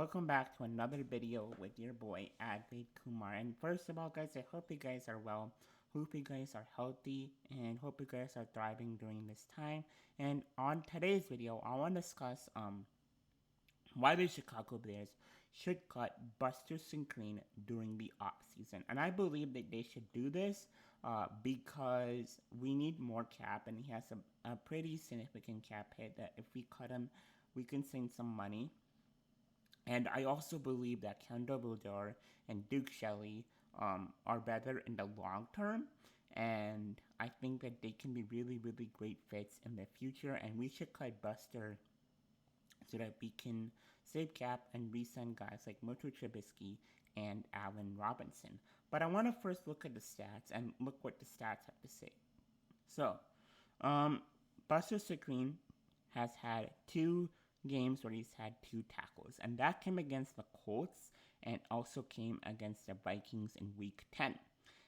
Welcome back to another video with your boy Advait Kumar. And first of all, guys, I hope you guys are well. Hope you guys are healthy and hope you guys are thriving during this time. And on today's video, I want to discuss why the Chicago Bears should cut Buster Skrine during the offseason. And I believe that they should do this because we need more cap, and he has a pretty significant cap hit that if we cut him, we can save some money. And I also believe that Kendall Bulldor and Duke Shelley are better in the long term. And I think that they can be really, really great fits in the future. And we should cut Buster so that we can save cap and re-sign guys like Mitchell Trubisky and Allen Robinson. But I want to first look at the stats and look what the stats have to say. So, Buster Skrine has had 2 games where he's had 2 tackles, and that came against the Colts and also came against the Vikings in Week 10.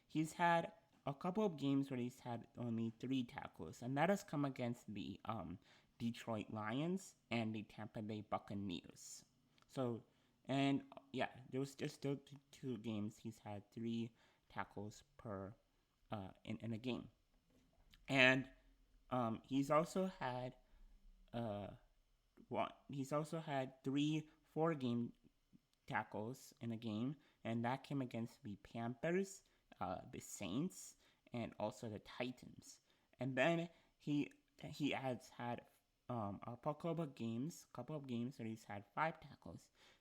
He's had a couple of games where he's had only 3 tackles, and that has come against the Detroit Lions and the Tampa Bay Buccaneers. So, and yeah, there was just still 2 games he's had 3 tackles per in a game, and he's also had he's also had 3 4-game tackles in a game, and that came against the Panthers, the Saints, and also the Titans. And then he has had a couple of games where he's had 5 tackles.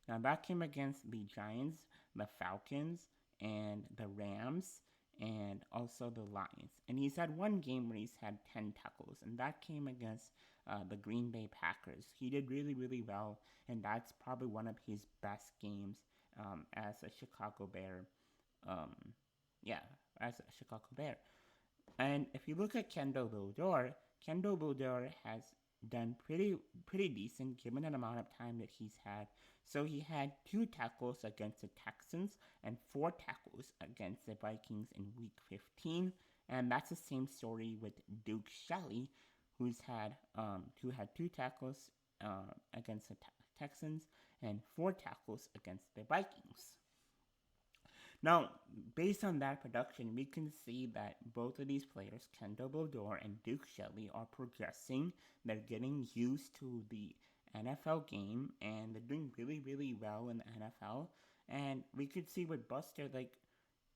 Now that came against the Giants, the Falcons, and the Rams, and also the Lions. And he's had 1 game where he's had 10 tackles, and that came against the Green Bay Packers. He did really, really well, and that's probably one of his best games as a Chicago Bear. Um, yeah, as a Chicago Bear. And if you look at Kendall Bulldor has done pretty decent given the amount of time that he's had. So he had 2 tackles against the Texans and 4 tackles against the Vikings in Week 15, and that's the same story with Duke Shelley, who had 2 tackles against the Texans and 4 tackles against the Vikings. Now, based on that production, we can see that both of these players, Kendall Bulldor and Duke Shelley, are progressing. They're getting used to the NFL game, and they're doing really, really well in the NFL. And we could see with Buster, like,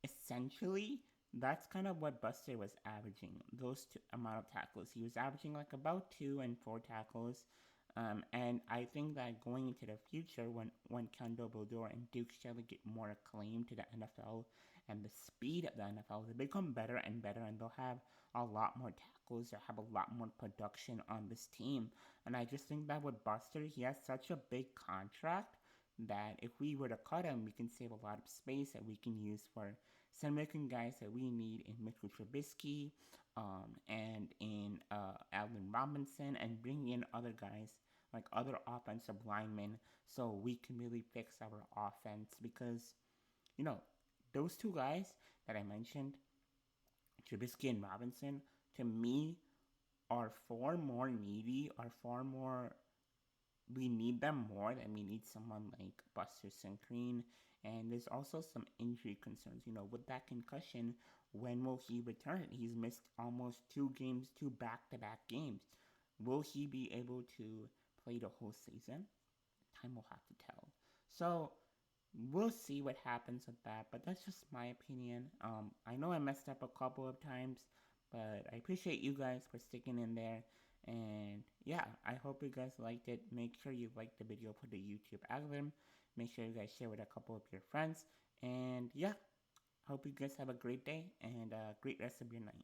essentially, that's kind of what Buster was averaging, those amount of tackles. He was averaging like about 2 and 4 tackles. And I think that going into the future, when Kendall Bulldor and Duke Shelley get more acclaim to the NFL and the speed of the NFL, they become better and better, and they'll have a lot more tackles or have a lot more production on this team. And I just think that with Buster, he has such a big contract that if we were to cut him, we can save a lot of space that we can use for some American guys that we need in Mitchell Trubisky and in Allen Robinson, and bring in other guys like other offensive linemen so we can really fix our offense. Because, those 2 guys that I mentioned, Trubisky and Robinson, to me are far more needy, we need them more than we need someone like Buster Skrine. And there's also some injury concerns. With that concussion, when will he return? He's missed almost 2 games, 2 back-to-back games. Will he be able to play the whole season? Time will have to tell. So we'll see what happens with that, but that's just my opinion. I know I messed up a couple of times, but I appreciate you guys for sticking in there. And yeah, I hope you guys liked it. Make sure you like the video for the YouTube algorithm. Make sure you guys share with a couple of your friends. And yeah, hope you guys have a great day and a great rest of your night.